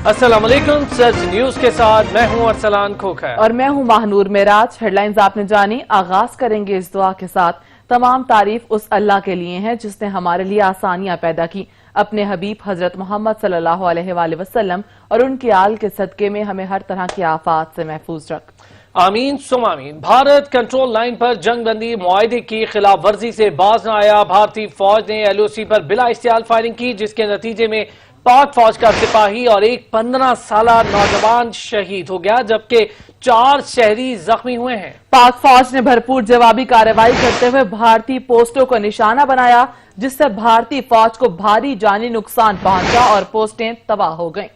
السلام علیکم، سرج نیوز کے ساتھ میں ہوں ارسلان کھوکھر اور میں ہوں ماہنور معراج۔ ہیڈ لائنز آپ نے جانی۔ آغاز کریں گے اس دعا کے ساتھ۔ تمام تعریف اس اللہ کے لیے ہیں جس نے ہمارے لیے آسانیاں پیدا کی، اپنے حبیب حضرت محمد صلی اللہ علیہ وآلہ وسلم اور ان کے آل کے صدقے میں ہمیں ہر طرح کی آفات سے محفوظ رکھ۔ آمین ثم آمین۔ بھارت کنٹرول لائن پر جنگ بندی معاہدے کی خلاف ورزی سے باز نہ آیا۔ بھارتی فوج نے ایل او سی پر بلا اشتعال فائرنگ کی، جس کے نتیجے میں پاک فوج کا سپاہی اور ایک 15 سالہ نوجوان شہید ہو گیا، جبکہ 4 شہری زخمی ہوئے ہیں۔ پاک فوج نے بھرپور جوابی کارروائی کرتے ہوئے بھارتی پوسٹوں کو نشانہ بنایا، جس سے بھارتی فوج کو بھاری جانی نقصان پہنچا اور پوسٹیں تباہ ہو گئیں۔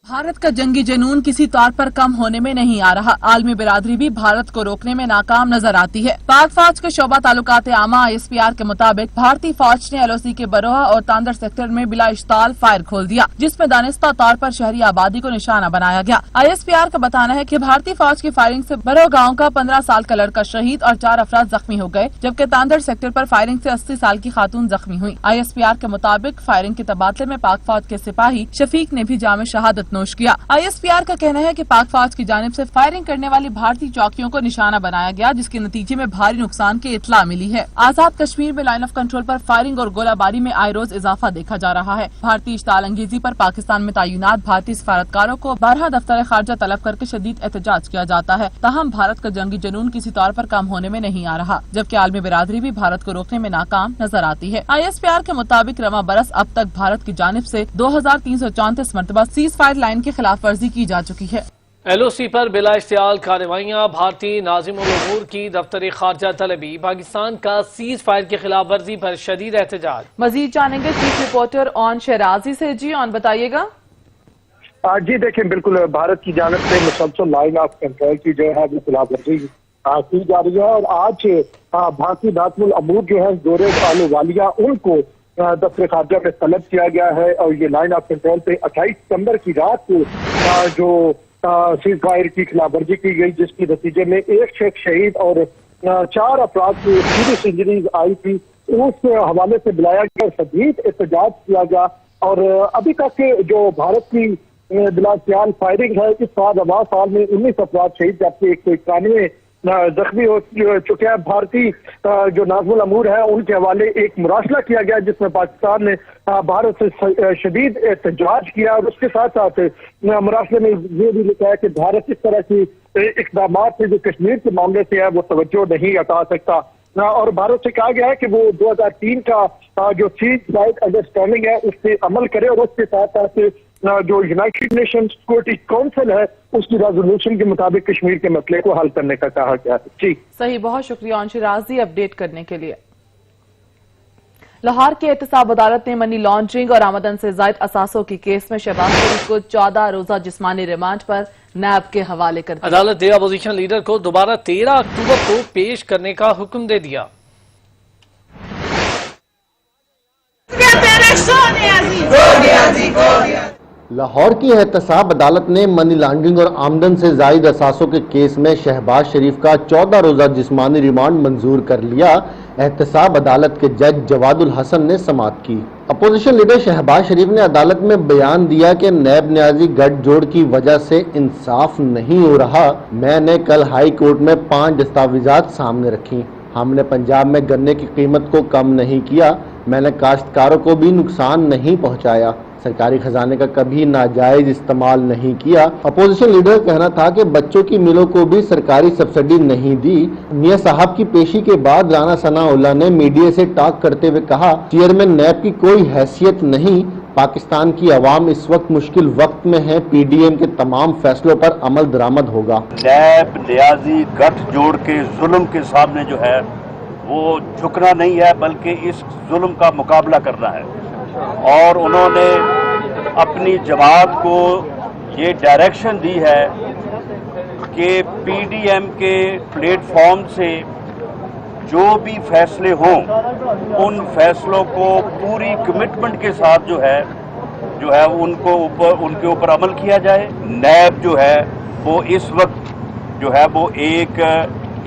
بھارت کا جنگی جنون کسی طور پر کم ہونے میں نہیں آ رہا۔ عالمی برادری بھی بھارت کو روکنے میں ناکام نظر آتی ہے۔ پاک فوج کے شعبہ تعلقات عامہ ISPR کے مطابق بھارتی فوج نے LOC کے بروہا اور تاندر سیکٹر میں بلا اشتعال فائر کھول دیا، جس میں دانستہ طور پر شہری آبادی کو نشانہ بنایا گیا۔ ISPR کا بتانا ہے کہ بھارتی فوج کی فائرنگ سے برو گاؤں کا 15 سال کا لڑکا شہید اور 4 افراد زخمی ہو گئے، جبکہ تاندر سیکٹر پر فائرنگ سے 80 سال کی خاتون زخمی ہوئی۔ ISPR کے مطابق فائرنگ کے تبادلے میں پاک فوج کے سپاہی شفیق نے بھی جام شہادت نوش کیا۔ ISPR کا کہنا ہے کہ پاک فوج کی جانب سے فائرنگ کرنے والی بھارتی چوکیوں کو نشانہ بنایا گیا، جس کے نتیجے میں بھاری نقصان کی اطلاع ملی ہے۔ آزاد کشمیر میں line of control per firing اور گولہ باری میں آئے روز اضافہ دیکھا جا رہا ہے۔ بھارتی اشتعال انگیزی پر پاکستان میں تعینات بھارتی سفارتکاروں کو بارہا دفتر خارجہ طلب کر کے شدید احتجاج کیا جاتا ہے، تاہم بھارت کا جنگی جنون کسی طور پر کم ہونے میں نہیں آ رہا، جبکہ عالمی برادری بھی بھارت کو روکنے میں ناکام نظر آتی ہے۔ ISPR کے مطابق رواں برس اب تک بھارت کی جانب سے 2334 مرتبہ سیز فائر لائن کی خلاف ورزی کی جا چکی ہے۔ LOC پر بلا اشتعال کارروائیاں، بھارتی ناظم الامور کی دفتر خارجہ طلبی، پاکستان کا سیز فائر کی خلاف ورزی پر شدید احتجاج۔ مزید جانیں گے چیف رپورٹر اون شیرازی سے۔ جی اون بتائیے گا۔ جی دیکھیں، بالکل بھارت کی جانب سے مسلسل لائن آف کنٹرول کی جو ہے وہ خلاف ورزی کی جا رہی ہے، اور آج بھارتی ناظم الامور جو ہے زورے آلووالیہ ان کو دفتر خارجہ میں طلب کیا گیا ہے، اور یہ لائن آف کنٹرول پہ 28 ستمبر کی رات کو جو سیز فائر کی خلاف ورزی کی گئی، جس کے نتیجے میں ایک شخص شہید اور 4 افراد کو سیریس انجریز آئی تھی، اس حوالے سے بلایا گیا، شدید احتجاج کیا گیا، اور ابھی تک جو بھارت کی بلا اشتعال فائرنگ ہے، اس رواں سال میں 19 افراد شہید جبکہ 191 زخمی ہو چکے ہیں۔ بھارتی جو ناظم الامور ہے ان کے حوالے ایک مراسلہ کیا گیا، جس میں پاکستان نے بھارت سے شدید احتجاج کیا، اور اس کے ساتھ ساتھ مراسلے میں یہ بھی لکھا ہے کہ بھارت اس طرح کی اقدامات سے جو کشمیر کے معاملے سے ہے وہ توجہ نہیں ہٹا سکتا، اور بھارت سے کہا گیا ہے کہ وہ 2003 کا جو سیز فائر انڈرسٹینڈنگ ہے اس پہ عمل کرے، اور اس کے ساتھ ساتھ جو یونائٹڈ نیشن سیکورٹی کونسل ہے اس کی ریزولوشن کے مطابق کشمیر کے مسئلے کو حل کرنے کا کہا گیا ہے۔ جی صحیح، بہت شکریہ اون شیرازی اپڈیٹ کرنے کے لیے۔ لاہور کی احتساب عدالت نے منی لانڈرنگ اور آمدن سے زائد اثاثوں کے کیس میں شہباز شریف کو 14 روزہ جسمانی ریمانڈ پر نیب کے حوالے کر دیا۔ عدالت نے اپوزیشن لیڈر کو دوبارہ 13 اکتوبر کو پیش کرنے کا حکم دے دیا۔ لاہور کی احتساب عدالت نے منی لانڈرنگ اور آمدن سے زائد اثاثوں کے کیس میں شہباز شریف کا 14 روزہ جسمانی ریمانڈ منظور کر لیا۔ احتساب عدالت کے جج جواد الحسن نے سماعت کی۔ اپوزیشن لیڈر شہباز شریف نے عدالت میں بیان دیا کہ نیب نیازی گٹھ جوڑ کی وجہ سے انصاف نہیں ہو رہا۔ میں نے کل ہائی کورٹ میں 5 دستاویزات سامنے رکھی۔ ہم نے پنجاب میں گنے کی قیمت کو کم نہیں کیا، میں نے کاشتکاروں کو بھی نقصان نہیں پہنچایا، سرکاری خزانے کا کبھی ناجائز استعمال نہیں کیا۔ اپوزیشن لیڈر کا کہنا تھا کہ بچوں کی ملوں کو بھی سرکاری سبسڈی نہیں دی۔ میاں صاحب کی پیشی کے بعد رانا ثناء اللہ نے میڈیا سے ٹاک کرتے ہوئے کہا، چیئرمین نیب کی کوئی حیثیت نہیں، پاکستان کی عوام اس وقت مشکل وقت میں ہے، PDM کے تمام فیصلوں پر عمل درآمد ہوگا۔ نیب نیازی گٹھ جوڑ کے ظلم کے سامنے جو ہے وہ جھکنا نہیں ہے، بلکہ اس ظلم کا مقابلہ کرنا ہے، اور انہوں نے اپنی جماعت کو یہ ڈائریکشن دی ہے کہ PDM کے پلیٹ فارم سے جو بھی فیصلے ہوں ان فیصلوں کو پوری کمٹمنٹ کے ساتھ جو ہے ان کے اوپر عمل کیا جائے۔ نیب جو ہے وہ اس وقت جو ہے وہ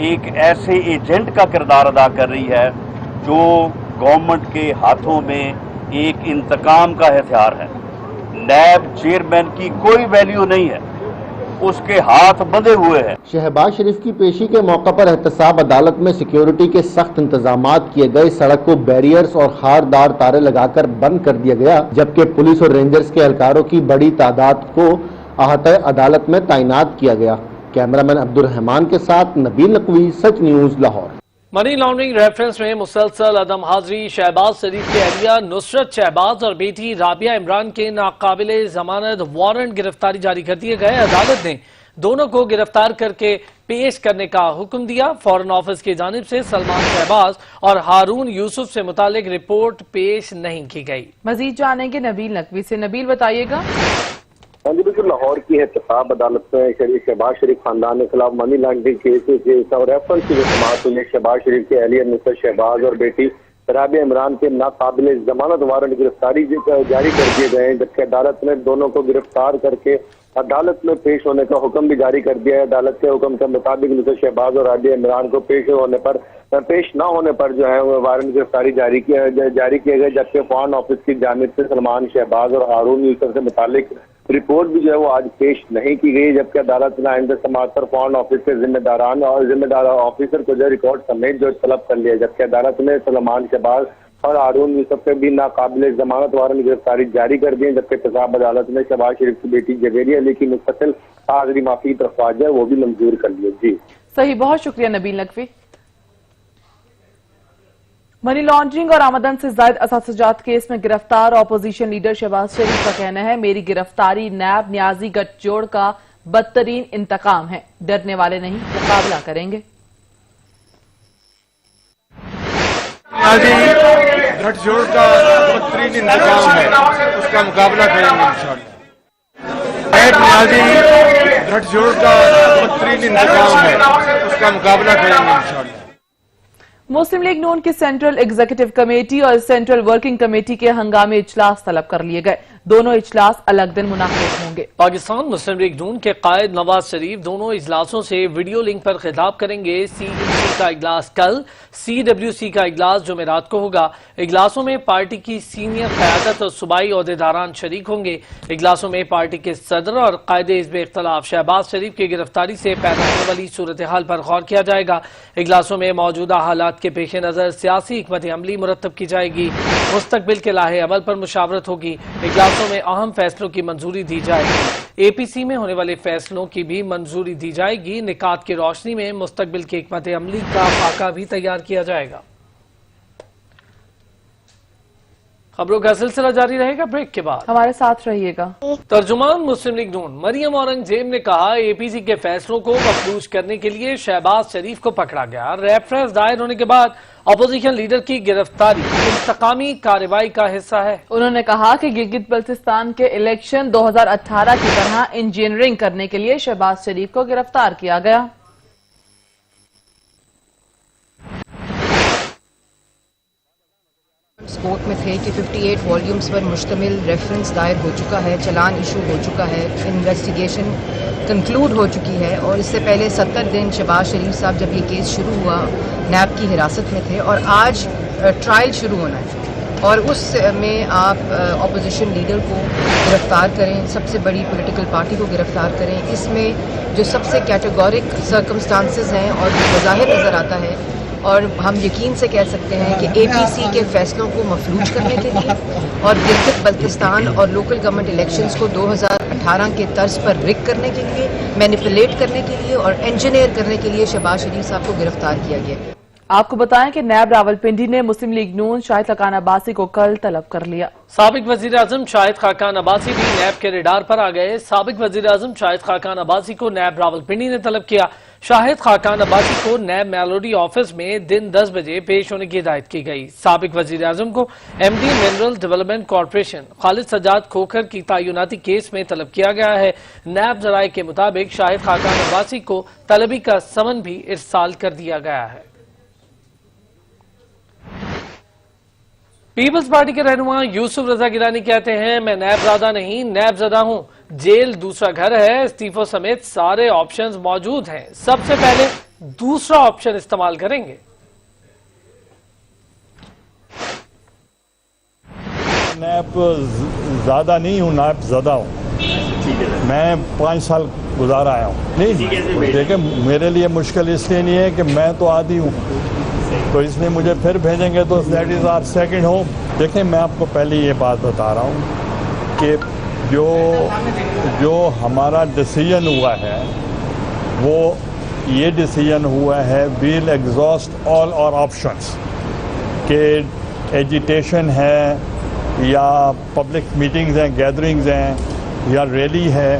ایک ایسے ایجنٹ کا کردار ادا کر رہی ہے جو گورنمنٹ کے ہاتھوں میں एक इंतकाम का हथियार है। नैब चेयरमैन की कोई वैल्यू नहीं है, उसके हाथ बंधे हुए हैं। शहबाज शरीफ की पेशी के मौके पर एहतसाब अदालत में सिक्योरिटी के सख्त इंतजामात किए गए। सड़क को बैरियर्स और खारदार तारे लगाकर बंद कर दिया गया, जबकि पुलिस और रेंजर्स के एहलकारों की बड़ी तादाद को अहाते अदालत में तैनात किया गया। कैमरामैन अब्दुल रहमान के साथ Nabeel Naqvi, Sach news, Lahore. Money laundering reference में मुसलसल अदम हाजिरी शहबाज शरीफ के अहलिया नुसरत शहबाज और बेटी राबिया इमरान के नाकाबिले जमानत वारंट गिरफ्तारी जारी कर दिए गए। अदालत ने दोनों को गिरफ्तार करके पेश करने का हुक्म दिया। फॉरेन ऑफिस की जानिब से सलमान शहबाज और हारून यूसुफ से मुतालिक रिपोर्ट पेश नहीं की गई। मजीद जानेंगे नबील नकवी से। नबील बताइएगा। हाँ जी बिल्कुल, लाहौर की एहतसाब अदालत में शहबाज शरीफ खानदान के खिलाफ मनी लॉन्ड्रिंग केस और रेफरेंस की जो समाअत हुई, शहबाज शरीफ के अहलिया नुसरत शहबाज और बेटी राबिया इमरान के नाकाबिले जमानत वारंट गिरफ्तारी जारी कर दिए गए हैं, जबकि अदालत ने दोनों को गिरफ्तार करके अदालत में पेश होने का हुक्म भी जारी कर दिया है। अदालत के हुक्म के मुताबिक नुसरत शहबाज और राबिया इमरान को पेश न होने पर जो है वारंट गिरफ्तारी जारी किए गए, जबकि फॉरेन ऑफिस की जानिब से सलमान शहबाज और हारून यूसुफ से मुतालिक रिपोर्ट भी जो है वो आज पेश नहीं की गई, जबकि अदालत ने आइंदा समाअत पर फॉरेन ऑफिस के जिम्मेदार ऑफिसर को जो रिकॉर्ड समेत जो तलब कर लिया, जबकि अदालत ने सलमान शहबाज और हारून यूसुफ के भी नाकाबिले जमानत वारंट गिरफ्तारी जारी कर दी, जबकि एहतसाब अदालत ने शहबाज शरीफ की बेटी जवेरी अली की मुस्तकिल हाजिरी माफी दरख्वास्त है वो भी मंजूर कर ली। जी सही, बहुत शुक्रिया नबील नकवी। मनी लॉन्ड्रिंग और आमदन से जायद असासजात केस में गिरफ्तार अपोजिशन लीडर शहबाज शरीफ का कहना है, मेरी गिरफ्तारी नैब न्याजी गठजोड़ का बदतरीन इंतकाम है, डरने वाले नहीं, मुकाबला करेंगे। गठजोड़ का बदतरीन इंतकाम है, उसका मुकाबला करेंगे इंशाअल्लाह। गठजोड़ का बदतरीन इंतकाम है, उसका मुकाबला करेंगे इंशाअल्लाह। मुस्लिम लीग नून की सेंट्रल एग्जीक्यूटिव कमेटी और सेंट्रल वर्किंग कमेटी के हंगामी इजलास तलब कर लिए गए। दोनों इजलास अलग दिन मुनाकिद होंगे। पाकिस्तान मुस्लिम लीग नून के कायद नवाज शरीफ दोनों इजलासों से वीडियो लिंक पर खिताब करेंगे। CEC का इजलास कल, CWC का इजलास जुमेरात को होगा। इजलासों में पार्टी की सीनियर क़यादत और सूबाई ओहदेदारान शरीक होंगे। इजलासों में पार्टी के सदर और कायदे हिज़्ब इख्तिलाफ शहबाज शरीफ की गिरफ्तारी से पैदा होने वाली सूरत हाल पर गौर किया जाएगा। इजलासों में मौजूदा हालात के पेश नज़र सियासी हिकमत अमली मुरतब की जाएगी। मुस्तकबिल के लाहे अमल पर मुशावरत होगी। इजलासों में अहम फैसलों की मंजूरी दी जाएगी। APC में होने वाले फैसलों की भी मंजूरी दी जाएगी। निकात की रोशनी में मुस्तकबिल की हिकमत अमली का खाका भी तैयार किया जाएगा। खबरों का सिलसिला जारी रहेगा, ब्रेक के बाद हमारे साथ रहिएगा। तर्जुमान मुस्लिम लीग नून मरियम औरंगजेब ने कहा, APC के फैसलों को मफलूज करने के लिए शहबाज शरीफ को पकड़ा गया। रेफरेंस दायर होने के बाद अपोजिशन लीडर की गिरफ्तारी इंतकामी कार्रवाई का हिस्सा है। उन्होंने कहा कि गिलगित बल्तिस्तान के इलेक्शन 2018 की तरह इंजीनियरिंग करने के लिए शहबाज शरीफ को गिरफ्तार किया गया। कोर्ट में थे कि 58 वॉल्यूम्स पर मुश्तमिल रेफरेंस दायर हो चुका है, चलान इशू हो चुका है, इन्वेस्टिगेशन कंक्लूड हो चुकी है और इससे पहले 70 दिन शहबाज शरीफ साहब जब ये केस शुरू हुआ नैब की हिरासत में थे और आज ट्रायल शुरू होना है और उस में आप अपोजिशन लीडर को गिरफ्तार करें, सबसे बड़ी पॉलिटिकल पार्टी को गिरफ्तार करें। इसमें जो सबसे कैटेगोरिक सर्कमस्टांसेस हैं और बज़ाहिर नज़र आता है और हम यकीन से कह सकते हैं कि APC के फैसलों को मफलूज करने के लिए और गिलगित बल्तिस्तान और लोकल गवर्नमेंट इलेक्शंस को 2018 के तर्ज पर रिग करने के लिए, मैनिपुलेट करने के लिए और इंजीनियर करने के लिए शहबाज शरीफ साहब को गिरफ्तार किया गया। आपको बताएं कि नैब रावलपिंडी ने मुस्लिम लीग नून शाहिद खाकान अब्बासी को कल तलब कर लिया। साबिक वजीर आजम शाहिद खाकान अब्बासी भी नैब के रेडार पर आ गए। साबिक वजीर आजम शाहिद खाकान अब्बासी को नैब रावलपिंडी ने तलब किया। शाहिद खाकान अब्बासी को नैब मेलोडी ऑफिस में दिन 10 बजे पेश होने की हिदायत की गई। साबिक वजीर आजम को MD mineral development corporation Khalid Sajjad Khokhar की तयनाती केस में तलब किया गया है। नैब जराये के मुताबिक शाहिद खाकान अब्बासी को तलबी का समन भी इरसाल कर दिया गया है। पीपल्स पार्टी के रहनुमा यूसुफ रजा गिलानी कहते हैं, मैं नैबजादा नहीं नैबजदा हूं, जेल दूसरा घर है, इस्तीफों समेत सारे ऑप्शंस मौजूद हैं, सबसे पहले दूसरा ऑप्शन इस्तेमाल करेंगे। نائب زیادہ نہیں ہوں، نائب زدہ ہوں. میں 5 سال گزارا آیا ہوں. نہیں دیکھیں، میرے لیے مشکل اس لیے نہیں ہے کہ میں تو عادی ہوں، تو اس لیے مجھے پھر بھیجیں گے تو that is our second home. دیکھیں، میں آپ کو پہلے یہ بات بتا رہا ہوں کہ جو ہمارا ڈیسیژن ہوا ہے وہ یہ ڈیسیژن ہوا ہے ویل ایگزاسٹ آل اور آپشنس، کہ ایجیٹیشن ہے یا پبلک میٹنگز ہیں، گیدرنگز ہیں یا ریلی ہے.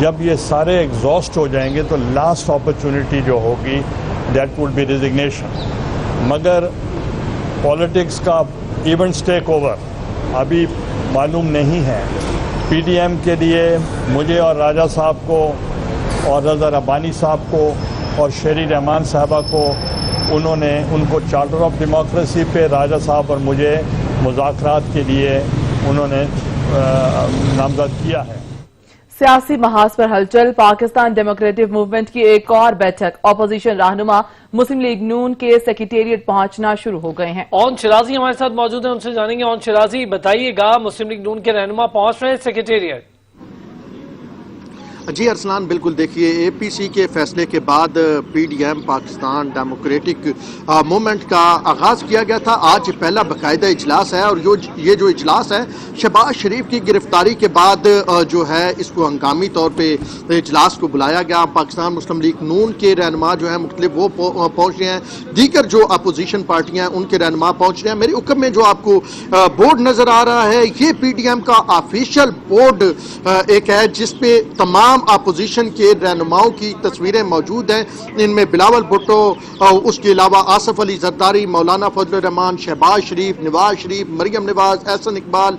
جب یہ سارے ایگزاسٹ ہو جائیں گے تو لاسٹ اپرچونٹی جو ہوگی دیٹ وڈ بی ریزگنیشن. مگر پالیٹکس کا ایونٹس ٹیک اوور ابھی معلوم نہیں ہے. پی ڈی ایم کے لیے مجھے اور راجہ صاحب کو اور رضا ربانی صاحب کو اور شیری رحمان صاحبہ کو ان کو چارٹر آف ڈیموکریسی پہ راجہ صاحب اور مجھے مذاکرات کے لیے انہوں نے نامزد کیا ہے. سیاسی محاذ پر ہلچل. پاکستان ڈیموکریٹک موومنٹ کی ایک اور بیٹھک. اپوزیشن رہنما مسلم لیگ نون کے سیکریٹریٹ پہنچنا شروع ہو گئے ہیں. اون شرازی ہمارے ساتھ موجود ہیں، ان سے جانیں گے. اون شرازی، بتائیے گا، مسلم لیگ نون کے رہنما پہنچ رہے ہیں سیکریٹریٹ؟ جی ارسلان، بالکل. دیکھیے، اے پی سی کے فیصلے کے بعد P D M Pakistan democratic movement کا آغاز کیا گیا تھا. آج پہلا باقاعدہ اجلاس ہے، اور یہ جو اجلاس ہے شہباز شریف کی گرفتاری کے بعد جو ہے اس کو ہنگامی طور پہ اجلاس کو بلایا گیا. پاکستان مسلم لیگ نون کے رہنما جو ہیں مختلف وہ پہنچ رہے ہیں، دیگر جو اپوزیشن پارٹیاں ان کے رہنما پہنچ رہے ہیں. میرے حکم میں جو آپ کو بورڈ نظر آ رہا ہے یہ پی ڈی ایم کا آفیشیل بورڈ ایک ہے جس پہ تمام اپوزیشن کے رہنماؤں کی تصویریں موجود ہیں. ان میں بلاول بھٹو، اس کے علاوہ آصف علی زرداری، مولانا فضل الرحمان، شہباز شریف، نواز شریف، مریم نواز، احسن اقبال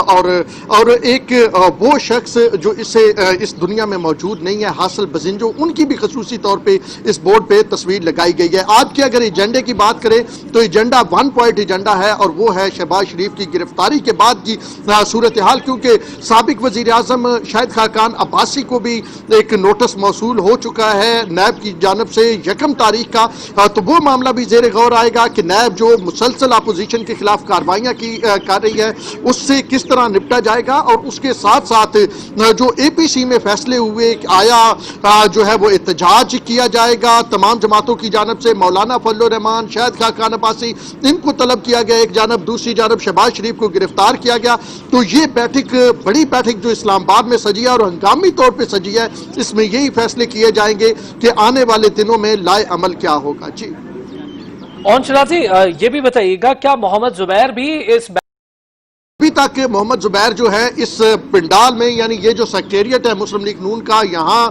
اور ایک وہ شخص جو اس دنیا میں موجود نہیں ہے، حاصل بزنجو، ان کی بھی خصوصی طور پہ اس بورڈ پہ تصویر لگائی گئی ہے. آج کے اگر ایجنڈے کی بات کریں تو ایجنڈا 1 پوائنٹ ایجنڈا ہے، اور وہ ہے شہباز شریف کی گرفتاری کے بعد کی صورتحال. کیونکہ سابق وزیر اعظم شاہد خاقان عباسی کو بھی ایک نوٹس موصول ہو چکا ہے نیب کی جانب سے 1 تاریخ کا. تو وہ معاملہ بھی زیر غور آئے گا کہ نیب جو مسلسل اپوزیشن کے خلاف کارروائیاں کر رہی ہے اس سے کس طرح نپٹا جائے گا. اور اس کے ساتھ ساتھ جو اے پی سی میں فیصلے ہوئے، آیا جو ہے وہ احتجاج کیا جائے گا تمام جماعتوں کی جانب سے. مولانا فضل الرحمان، شاہد خاقان عباسی، ان کو طلب کیا گیا ایک جانب، دوسری جانب شہباز شریف کو گرفتار کیا گیا. تو یہ بیٹھک، بڑی بیٹھک جو اسلام آباد میں سجی ہے اور ہنگامی طور پہ سجی ہے، اس میں یہی فیصلے کیے جائیں گے کہ آنے والے دنوں میں لائے عمل کیا ہوگا. جی اون شرازی، یہ بھی بتائیے گا، کیا محمد زبیر بھی اس ابھی تک محمد زبیر جو ہے اس پنڈال میں، یعنی یہ جو سیکریٹریٹ ہے مسلم لیگ نون کا، یہاں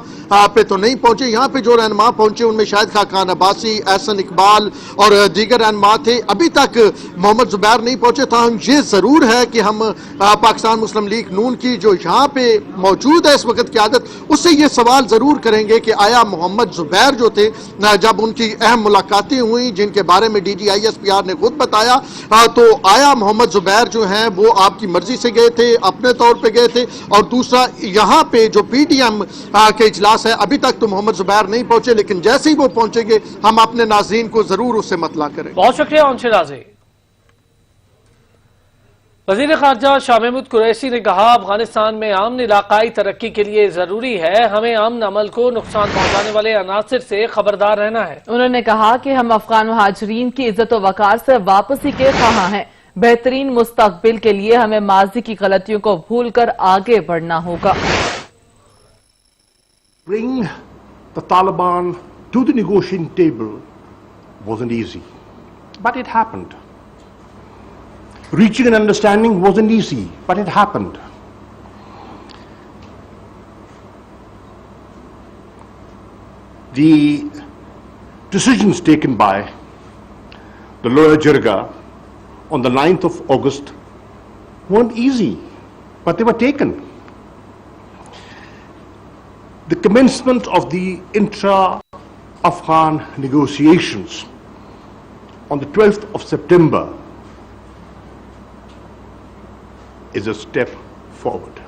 پہ تو نہیں پہنچے. یہاں پہ جو رہنما پہنچے ان میں شاہد خاقان عباسی، احسن اقبال اور دیگر رہنما تھے. ابھی تک محمد زبیر نہیں پہنچے. تاہم یہ ضرور ہے کہ ہم پاکستان مسلم لیگ نون کی جو یہاں پہ موجود ہے اس وقت قیادت، اس سے یہ سوال ضرور کریں گے کہ آیا محمد زبیر جو تھے، جب ان کی اہم ملاقاتیں ہوئیں جن کے بارے میں DGISPR نے خود بتایا، تو آیا محمد زبیر جو ہیں وہ آپ کی مرضی سے گئے تھے، اپنے طور پہ گئے تھے؟ اور دوسرا، یہاں پہ جو پی ڈی ایم کے اجلاس ہے، ابھی تک تو محمد زبیر نہیں پہنچے، لیکن جیسے ہی وہ پہنچیں گے ہم اپنے ناظرین کو ضرور اس سے مطلع کریں. بہت شکریہ اون شرازی. وزیر خارجہ شاہ محمود قریشی نے کہا، افغانستان میں امن علاقائی ترقی کے لیے ضروری ہے، ہمیں امن عمل کو نقصان پہنچانے والے عناصر سے خبردار رہنا ہے. انہوں نے کہا کہ ہم افغان مہاجرین کی عزت و وقار سے واپسی کے خواہاں ہیں. بہترین مستقبل کے لیے ہمیں ماضی کی غلطیوں کو بھول کر آگے بڑھنا ہوگا. Bring the Taliban to the negotiating table wasn't easy, but it happened. Reaching an understanding wasn't easy, but it happened. The decisions taken by the Lower Jirga on the 9th of August weren't easy, but they were taken. The commencement of the intra-Afghan negotiations on the 12th of September is a step forward.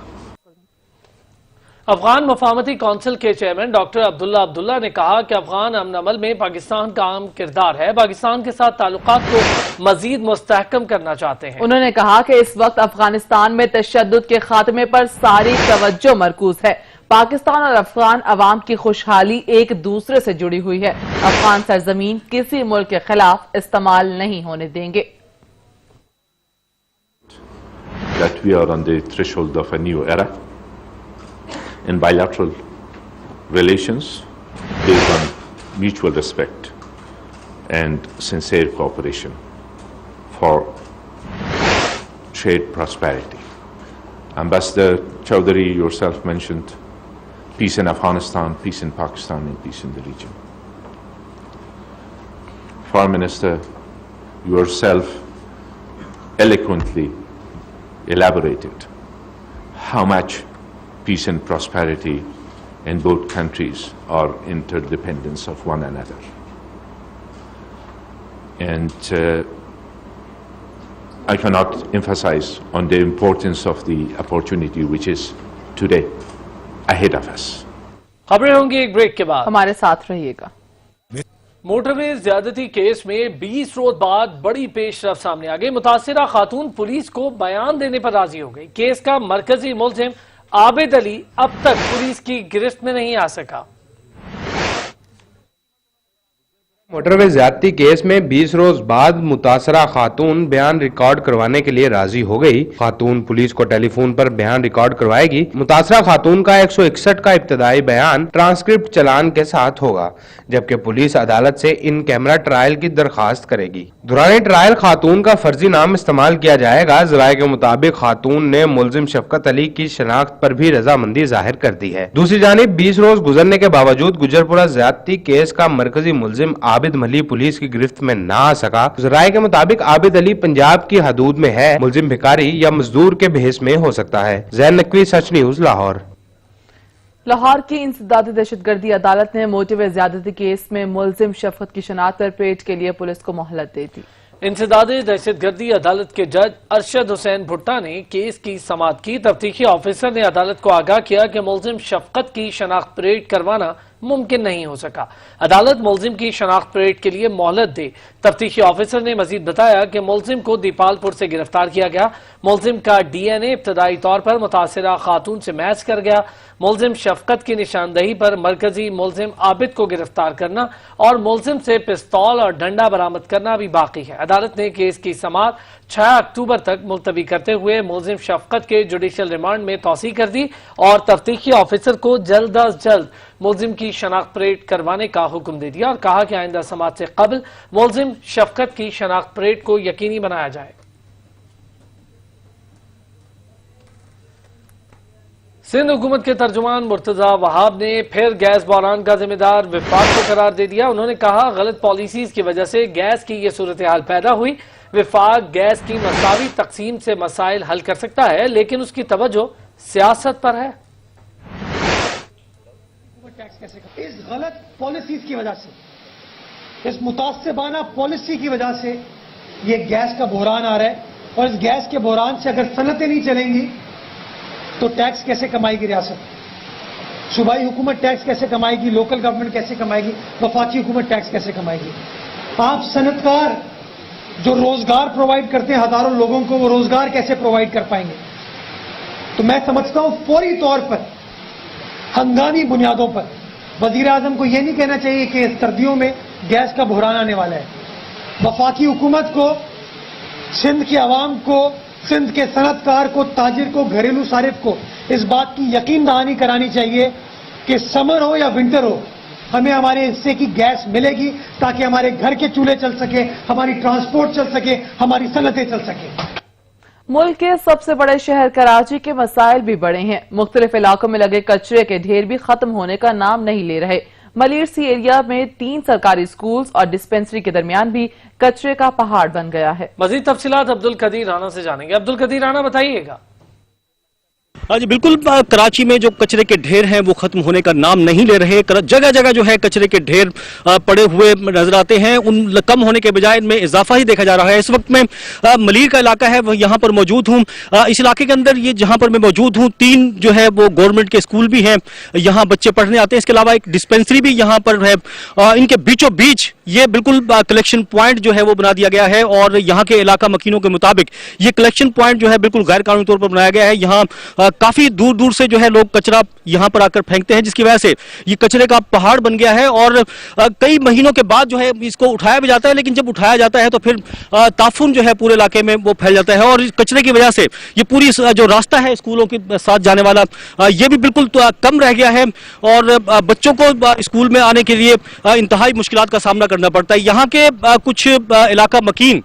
Afghan مفاہمتی council کے chairman doctor عبداللہ نے کہا کہ افغان امن عمل میں پاکستان کا اہم کردار ہے، پاکستان کے ساتھ تعلقات کو مزید مستحکم کرنا چاہتے ہیں۔ انہوں نے کہا کہ اس وقت افغانستان میں تشدد کے خاتمے پر ساری توجہ مرکوز ہے۔ پاکستان اور افغان عوام کی خوشحالی ایک دوسرے سے جڑی ہوئی ہے۔ افغان سرزمین کسی ملک کے خلاف استعمال نہیں ہونے دیں گے۔ That we are on the threshold of a new era in bilateral relations based on mutual respect and sincere cooperation for shared prosperity. Ambassador Chowdhury yourself mentioned peace in Afghanistan, peace in Pakistan, and peace in the region. Foreign Minister, yourself eloquently elaborated how much peace and prosperity in both countries are interdependence of one another. And I cannot emphasize on the importance of the opportunity which is today ahead of us. خبریں ہوں گی ایک break کے بعد، ہمارے ساتھ رہیے گا۔ Motor وے زیادتی کیس میں 20 روز بعد بڑی پیش رفت سامنے آ گئی۔ متاثرہ خاتون پولیس کو بیان دینے پر راضی ہو گئی۔ کیس کا مرکزی ملزم عابد علی اب تک پولیس کی گرفت میں نہیں آ سکا۔ موٹر وے زیادتی کیس میں 20 روز بعد متاثرہ خاتون بیان ریکارڈ کروانے کے لیے راضی ہو گئی۔ خاتون پولیس کو ٹیلی فون پر بیان ریکارڈ کروائے گی۔ متاثرہ خاتون کا 161 کا ابتدائی بیان ٹرانسکرپٹ چلان کے ساتھ ہوگا، جبکہ پولیس عدالت سے ان کیمرہ ٹرائل کی درخواست کرے گی۔ دوران ٹرائل خاتون کا فرضی نام استعمال کیا جائے گا۔ ذرائع کے مطابق خاتون نے ملزم شفقت علی کی شناخت پر بھی رضامندی ظاہر کر دی ہے۔ دوسری جانب 20 روز گزرنے کے باوجود گجرپورہ زیادتی کیس کا مرکزی ملزم عابد ملی پولیس کی گرفت میں نہ آ سکا۔ ذرائع کے مطابق عابد علی پنجاب کی حدود میں ہے۔ ملزم بھکاری یا مزدور کے بحث میں ہو سکتا ہے۔ زین نقوی، سچ نیوز، لاہور۔ لاہور کی انسدادی دہشت گردی عدالت نے موٹر وے زیادتی کیس میں ملزم شفقت کی شناخت پر پیٹ کے لیے پولیس کو مہلت دے دی۔ انسدادی دہشت گردی عدالت کے جج ارشد حسین بھٹا نے کیس کی سماعت کی۔ تفتیشی آفیسر نے عدالت کو آگاہ کیا کہ ملزم شفقت کی شناخت پریڈ کروانا ممکن نہیں ہو سکا۔ عدالت ملزم کی شناخت پریڈ کے لیے مہلت دے۔ تفتیشی آفیسر نے مزید بتایا کہ ملزم کو دیپال پور سے گرفتار کیا گیا۔ ملزم کا ڈی این اے ابتدائی طور پر متاثرہ خاتون سے میچ کر گیا۔ ملزم شفقت کی نشاندہی پر مرکزی ملزم عابد کو گرفتار کرنا اور ملزم سے پستول اور ڈنڈا برآمد کرنا بھی باقی ہے۔ عدالت نے کیس کی سماعت 6 اکتوبر تک ملتوی کرتے ہوئے ملزم شفقت کے جوڈیشل ریمانڈ میں توسیع کر دی اور تفتیشی آفیسر کو جلد از جلد ملزم کی شناخت پریڈ کروانے کا حکم دے دیا اور کہا کہ آئندہ سماعت سے قبل ملزم شفقت کی شناخت پریڈ کو یقینی بنایا جائے۔ سندھ حکومت کے ترجمان مرتضی وہاب نے پھر گیس بحران کا ذمہ دار وفاق کو قرار دے دیا۔ انہوں نے کہا غلط پالیسیز کی وجہ سے گیس کی یہ صورتحال پیدا ہوئی۔ وفاق گیس کی مساوی تقسیم سے مسائل حل کر سکتا ہے، لیکن اس کی توجہ سیاست پر ہے۔ اس غلط پالیسیز کی وجہ سے، اس متعصبانہ پالیسی کی وجہ سے یہ گیس کا بحران آ رہا ہے، اور اس گیس کے بحران سے اگر صنعتیں نہیں چلیں گی تو ٹیکس کیسے کمائے گی ریاست؟ صوبائی حکومت ٹیکس کیسے کمائے گی؟ لوکل گورنمنٹ کیسے کمائے گی؟ وفاقی حکومت ٹیکس کیسے کمائے گی؟ آپ صنعتکار جو روزگار پرووائڈ کرتے ہیں ہزاروں لوگوں کو، وہ روزگار کیسے پرووائڈ کر پائیں گے؟ تو میں سمجھتا ہوں فوری طور پر ہنگامی بنیادوں پر وزیر اعظم کو یہ نہیں کہنا چاہیے کہ سردیوں میں گیس کا بحران آنے والا ہے۔ وفاقی حکومت کو، سندھ کے عوام کو، سندھ کے صنعت کار کو، تاجر کو، گھریلو صارف کو اس بات کی یقین دہانی کرانی چاہیے کہ سمر ہو یا ونٹر ہو ہمیں ہمارے حصے کی گیس ملے گی، تاکہ ہمارے گھر کے چولہے چل سکے، ہماری ٹرانسپورٹ چل سکے، ہماری صنعتیں چل سکے۔ ملک کے سب سے بڑے شہر کراچی کے مسائل بھی بڑے ہیں۔ مختلف علاقوں میں لگے کچرے کے ڈھیر بھی ختم ہونے کا نام نہیں لے رہے۔ ملیر سی ایریا میں 3 سرکاری سکولز اور ڈسپنسری کے درمیان بھی کچرے کا پہاڑ بن گیا ہے۔ مزید تفصیلات عبدالقدیر رانا سے جانیں گے۔ عبدالقدیر رانا، بتائیے گا۔ जी बिल्कुल, कराची में जो कचरे के ढेर हैं वो खत्म होने का नाम नहीं ले रहे। जगह जगह जो है कचरे के ढेर पड़े हुए नजर आते हैं, उन कम होने के बजाय इनमें इजाफा ही देखा जा रहा है। इस वक्त में मलीर का इलाका है, वह यहाँ पर मौजूद हूँ। इस इलाके के अंदर ये जहाँ पर मैं मौजूद हूँ 3 जो है वो गवर्नमेंट के स्कूल भी हैं, यहाँ बच्चे पढ़ने आते हैं। इसके अलावा एक डिस्पेंसरी भी यहाँ पर है। इनके बीचों बीच ये बिल्कुल कलेक्शन पॉइंट जो है वो बना दिया गया है और यहाँ के इलाका मकीनों के मुताबिक ये कलेक्शन पॉइंट जो है बिल्कुल गैर कानूनी तौर पर बनाया गया है। यहाँ काफी दूर दूर से जो है लोग कचरा यहाँ पर आकर फेंकते हैं, जिसकी वजह से ये कचरे का पहाड़ बन गया है और कई महीनों के बाद जो है इसको उठाया भी जाता है, लेकिन जब उठाया जाता है तो फिर ताफुन जो है पूरे इलाके में वो फैल जाता है और इस कचरे की वजह से ये पूरी जो रास्ता है स्कूलों के साथ जाने वाला ये भी बिल्कुल कम रह गया है और बच्चों को स्कूल में आने के लिए इंतहाई मुश्किलात का सामना करना पड़ता है। यहाँ के कुछ इलाका मकीन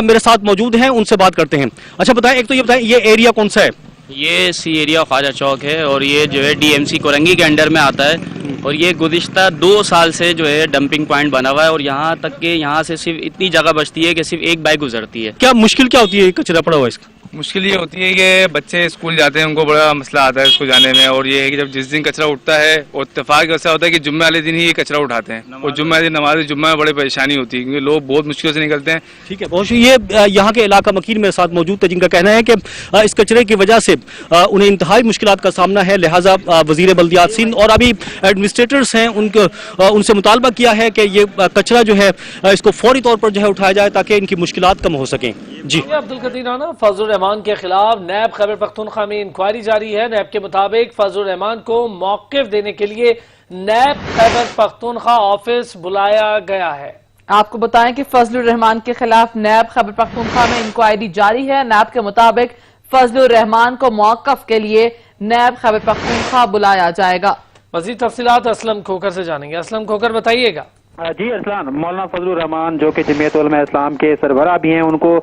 मेरे साथ मौजूद हैं, उनसे बात करते हैं। अच्छा बताएं, एक तो ये बताएं ये एरिया कौन सा है? ये सी एरिया ख्वाजा चौक है और ये जो है डीएमसी कोरंगी के अंडर में आता है और ये गुज़िश्ता 2 साल से जो है डंपिंग पॉइंट बना हुआ है और यहाँ तक कि यहाँ से सिर्फ इतनी जगह बचती है कि सिर्फ एक बाइक गुजरती है। क्या मुश्किल क्या होती है कचरा पड़ा हुआ इसका? मुश्किल ये होती है कि बच्चे स्कूल जाते हैं, उनको बड़ा मसला आता है स्कूल जाने में और ये है कि जब जिस दिन कचरा उठता है और इत्तेफाक ऐसा होता है कि जुम्मे वाले दिन ही ये कचरा उठाते हैं और जुम्मे वाले दिन नमाज जुम्मे में बड़ी परेशानी होती है क्योंकि लोग बहुत मुश्किल से निकलते हैं। ठीक है, बहुत ये यहाँ के इलाका मकीन मेरे साथ मौजूद थे जिनका कहना है कि इस कचरे की वजह से उन्हें इंतहाई मुश्किलात का सामना है, लिहाजा वजीर बल्दियात सिंध और अभी एडमिनिस्ट्रेटर्स हैं उनसे मुतालबा किया है कि ये कचरा जो है इसको फौरी तौर पर जो है उठाया जाए ताकि इनकी मुश्किलात कम हो सकें। जी अब्दुल कदीर राना, फजलुर रहमान के खिलाफ नैब खैबर पख्तूनख्वा में इंक्वायरी जारी है। नैब के मुताबिक फजलुर रहमान को मौक़िफ़ देने के लिए नैब खैबर पख्तूनख्वा ऑफिस बुलाया गया है। आपको बताएं कि फजलुर रहमान के खिलाफ नैब खैबर पख्तूनख्वा में इंक्वायरी जारी है। नैब के मुताबिक फजलुर रहमान को मौक़िफ़ के लिए नैब खैबर पख्तूनख्वा बुलाया जाएगा। मज़ीद तफ़सीलात असलम खोकर से जानेंगे। असलम खोकर बताइएगा। जी अरसलान, मौलाना फजलुर रहमान जो कि जमीयत उलमा इस्लाम के सरबराह भी हैं, उनको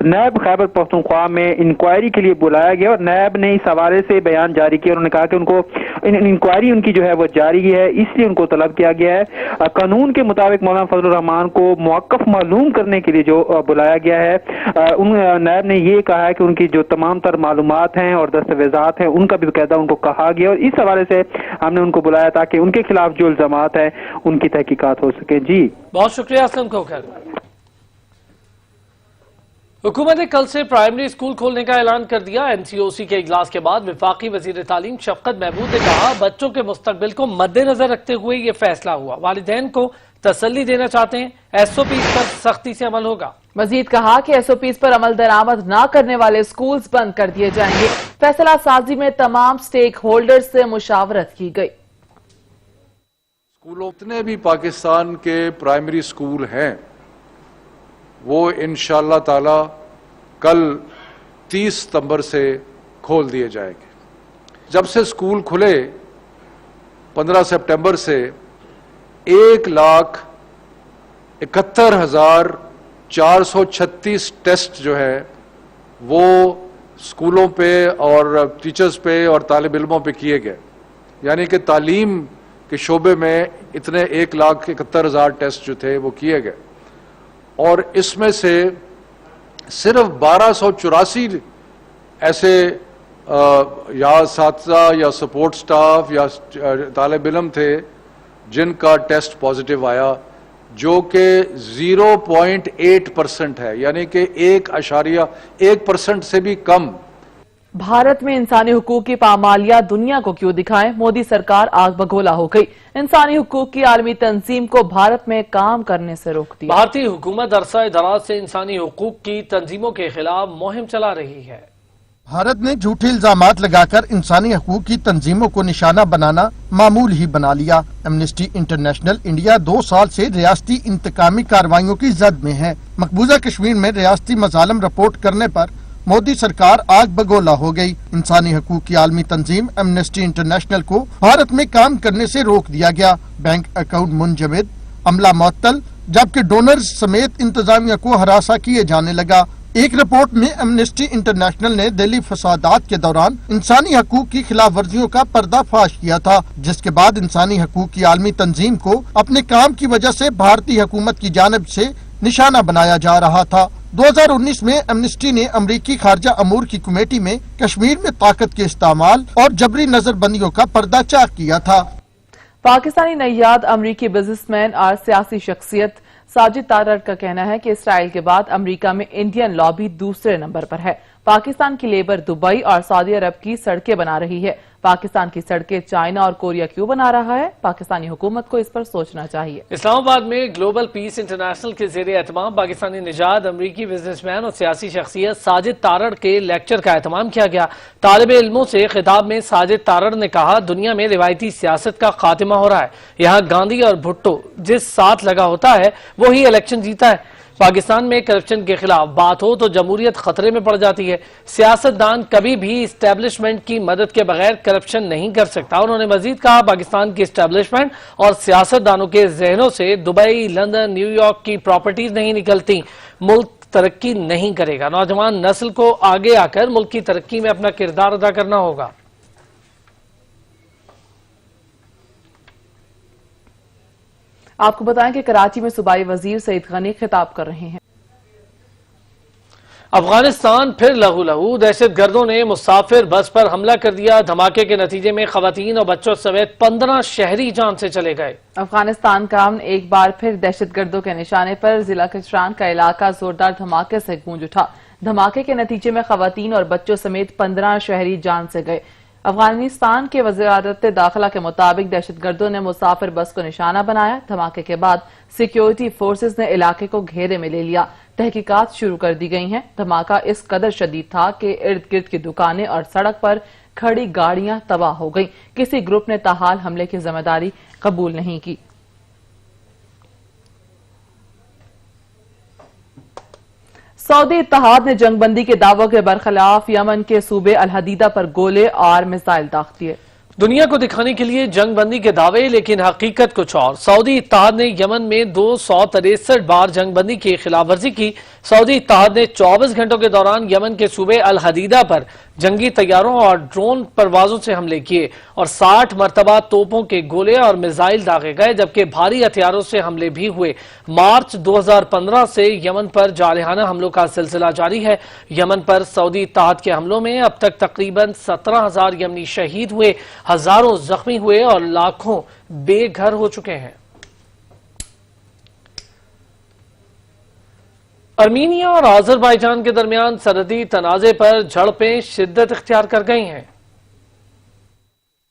नैब खैबर पख्तूनख्वा में इंक्वायरी के लिए बुलाया गया और नैब ने इस हवाले से बयान जारी किया। उन्होंने कहा कि उनको इंक्वायरी उनकी जो है वो जारी है, इसलिए उनको तलब किया गया है। कानून के मुताबिक मौलाना फजलुर रहमान को मौक़िफ़ मालूम करने के लिए जो बुलाया गया है, नैब ने ये कहा है कि उनकी जो तमाम तर मालूमात हैं और दस्तावेज़ात हैं उनका भी बाकायदा उनको कहा गया और इस हवाले से हमने उनको बुलाया ताकि उनके खिलाफ जो इल्ज़ामात हैं उनकी तहकीकात हो सके। जी बहुत शुक्रिया असलम खोकर। हुकूमत ने कल से प्राइमरी स्कूल खोलने का ऐलान कर दिया। एनसीओसी के इजलास के बाद वफाकी वजीर तालीम शफकत महमूद ने कहा बच्चों के मुस्तकबिल को मद्देनजर रखते हुए ये फैसला हुआ। वालिदैन को तसल्ली देना चाहते हैं, एसओपी पर सख्ती से अमल होगा। मजीद कहा कि एसओपी पर अमल दरामद न करने वाले स्कूल्स बंद कर दिए जाएंगे। फैसला साजी में तमाम स्टेक होल्डर्स से मुशावरत की गई। स्कूलों जितने भी पाकिस्तान के प्राइमरी स्कूल हैं वो इंशाअल्लाह ताला कल 30 सितंबर से खोल दिए जाएंगे। जब से स्कूल खुले 15 सितंबर से 1,71,436 टेस्ट जो है वो स्कूलों पे और टीचर्स पे और तालिब इल्मों पे किए गए, यानी कि तालीम के शोबे में इतने 1,71,000 टेस्ट जो थे वो किए गए और इसमें से सिर्फ 1284 ऐसे या साथी या सपोर्ट स्टाफ या तालिब इल्म थे जिनका टेस्ट पॉजिटिव आया, जो कि 0.8% है, यानी कि 1.1% से भी कम। भारत में इंसानी हुकूक की पामालिया दुनिया को क्यों दिखाएं? मोदी सरकार आग बगोला हो गई। इंसानी हुकूक की आलमी तंजीम को भारत में काम करने से रोक दिया। भारतीय हुकूमत अरसा दराज से इंसानी हुकूक की तंजीमों के खिलाफ मुहिम चला रही है। भारत ने झूठे इल्जामात लगाकर इंसानी हकूक की तंजीमों को निशाना बनाना मामूल ही बना लिया। एमनेस्टी इंटरनेशनल इंडिया 2 साल से रियासती इंतकामी कार्रवाइयों की जद में है। मकबूजा कश्मीर में रियासती मजालम रिपोर्ट करने पर मोदी सरकार आग बगोला हो गई। इंसानी हकूक की आलमी तंजीम एमनेस्टी इंटरनेशनल को भारत में काम करने से रोक दिया गया। बैंक अकाउंट मुंजमद, अमला मुअत्तल, जबकि डोनर्स समेत इंतजामिया को हरासा किए जाने लगा। एक रिपोर्ट में एमनेस्टी इंटरनेशनल ने दिल्ली फसादात के दौरान इंसानी हकूक की खिलाफ वर्जियों का पर्दाफाश किया था, जिसके बाद इंसानी हकूक की आलमी तंजीम को अपने काम की वजह से भारतीय हुकूमत की जानिब से निशाना बनाया जा रहा था। 2019 में एमनेस्टी ने अमरीकी खारजा अमूर की कमेटी में कश्मीर में ताकत के इस्तेमाल और जबरी नजरबंदियों का पर्दाचार किया था। पाकिस्तानी नैयाद अमरीकी बिजनेसमैन और सियासी शख्सियत साजिद तारड़ का कहना है कि इसराइल के बाद अमरीका में इंडियन लॉबी दूसरे नंबर पर है। पाकिस्तान की लेबर दुबई और सऊदी अरब की सड़कें बना रही है। पाकिस्तान की सड़कें चाइना और कोरिया क्यों बना रहा है? पाकिस्तानी हुकूमत को इस पर सोचना चाहिए। इस्लामाबाद में ग्लोबल पीस इंटरनेशनल के ज़ेरे एहतमाम पाकिस्तानी निजाद अमरीकी बिजनेसमैन और सियासी शख्सियत साजिद तारड़ के लेक्चर का एहतमाम किया गया। तालिब इल्मों से खिताब में साजिद तारड़ ने कहा, दुनिया में रिवायती सियासत का खात्मा हो रहा है। यहाँ गांधी और भुट्टो जिस साथ लगा होता है वही इलेक्शन जीता है। पाकिस्तान में करप्शन के खिलाफ बात हो तो जमहूरियत खतरे में पड़ जाती है। सियासतदान कभी भी इस्टेब्लिशमेंट की मदद के बगैर करप्शन नहीं कर सकता। उन्होंने मजीद कहा, पाकिस्तान की इस्टेब्लिशमेंट और सियासतदानों के जहनों से दुबई, लंदन, न्यूयॉर्क की प्रॉपर्टीज नहीं निकलती। मुल्क तरक्की नहीं करेगा। नौजवान नस्ल को आगे आकर मुल्क की तरक्की में अपना किरदार अदा करना होगा। आपको बताएं कि कराची में सूबाई वजीर सईद गनी खिताब कर रहे हैं। अफगानिस्तान फिर लहू लहू। दहशत गर्दों ने मुसाफिर बस पर हमला कर दिया। धमाके के नतीजे में खवातीन और बच्चों समेत 15 शहरी जान से चले गए। अफगानिस्तान का अमन एक बार फिर दहशत गर्दों के निशाने पर। जिला कचरान का इलाका जोरदार धमाके से गूंज उठा। धमाके के नतीजे में खवातीन और बच्चों समेत 15 शहरी जान से गए। अफगानिस्तान के वज़ीर दाखिला के मुताबिक दहशतगर्दों ने मुसाफिर बस को निशाना बनाया। धमाके के बाद सिक्योरिटी फोर्सेस ने इलाके को घेरे में ले लिया। तहकीकात शुरू कर दी गई हैं। धमाका इस कदर शदीद था कि इर्द गिर्द की दुकानें और सड़क पर खड़ी गाड़ियां तबाह हो गईं। किसी ग्रुप ने ताहाल हमले की जिम्मेदारी कबूल नहीं की। सऊदी इत्तेहाद ने जंगबंदी के दावों के बरखिलाफ यमन के सूबे अल हदीदा पर गोले और मिसाइल दाग दिए। दुनिया को दिखाने के लिए जंगबंदी के दावे, लेकिन हकीकत कुछ और। सऊदी इत्तेहाद ने यमन में 263 बार जंगबंदी की खिलाफ वर्जी की। सऊदी इत्तेहाद ने 24 घंटों के दौरान यमन के सूबे अल हदीदा पर जंगी तैयारों और ड्रोन परवाजों से हमले किए और 60 मरतबा तोपों के गोले और मिसाइल दागे गए, जबकि भारी हथियारों से हमले भी हुए। मार्च 2015 से यमन पर जारहाना हमलों का सिलसिला जारी है। यमन पर सऊदी इत्तेहाद के हमलों में अब तक तकरीबन 17,000 यमनी शहीद हुए, हजारों जख्मी हुए और लाखों बेघर हो चुके हैं। अर्मीनिया और आजरबाईजान के दरमियान सरहदी तनाजे पर झड़पें शिद्दत इख्तियार कर गई हैं।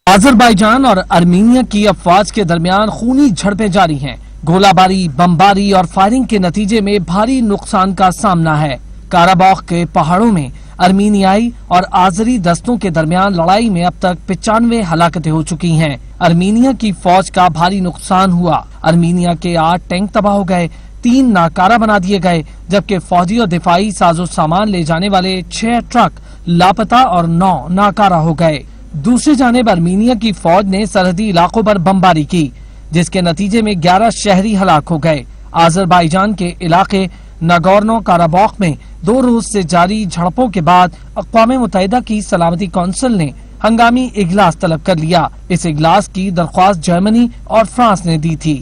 आजरबाईजान और अर्मीनिया की अफवाज के दरमियान खूनी झड़पें जारी हैं। गोलाबारी, बमबारी और फायरिंग के नतीजे में भारी नुकसान का सामना है। काराबाख के पहाड़ों में अर्मीनियाई और आजरी दस्तों के दरमियान लड़ाई में अब तक 95 हलाकतें हो चुकी हैं। अर्मीनिया की फौज का भारी नुकसान हुआ। अर्मीनिया के 8 टैंक तबाह हो गए, 3 नाकारा बना दिए गए, जबकि फौजी और दिफाई साजो सामान ले जाने वाले 6 ट्रक लापता और 9 नाकारा हो गए। दूसरी जानिब अर्मीनिया की फौज ने सरहदी इलाकों पर बमबारी की, जिसके नतीजे में 11 शहरी हलाक हो गए। आजरबाईजान के इलाके नागोर्नो काराबाख में 2 रोज से जारी झड़पों के बाद अक़वाम मुत्तहिदा की सलामती कौंसिल ने हंगामी इजलास तलब कर लिया। इस इजलास की दरख्वास्त जर्मनी और फ्रांस ने दी थी।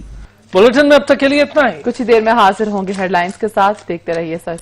बुलेटिन में अब तक के लिए इतना ही। कुछ ही देर में हाजिर होंगे हेडलाइंस के साथ। देखते रहिए सच।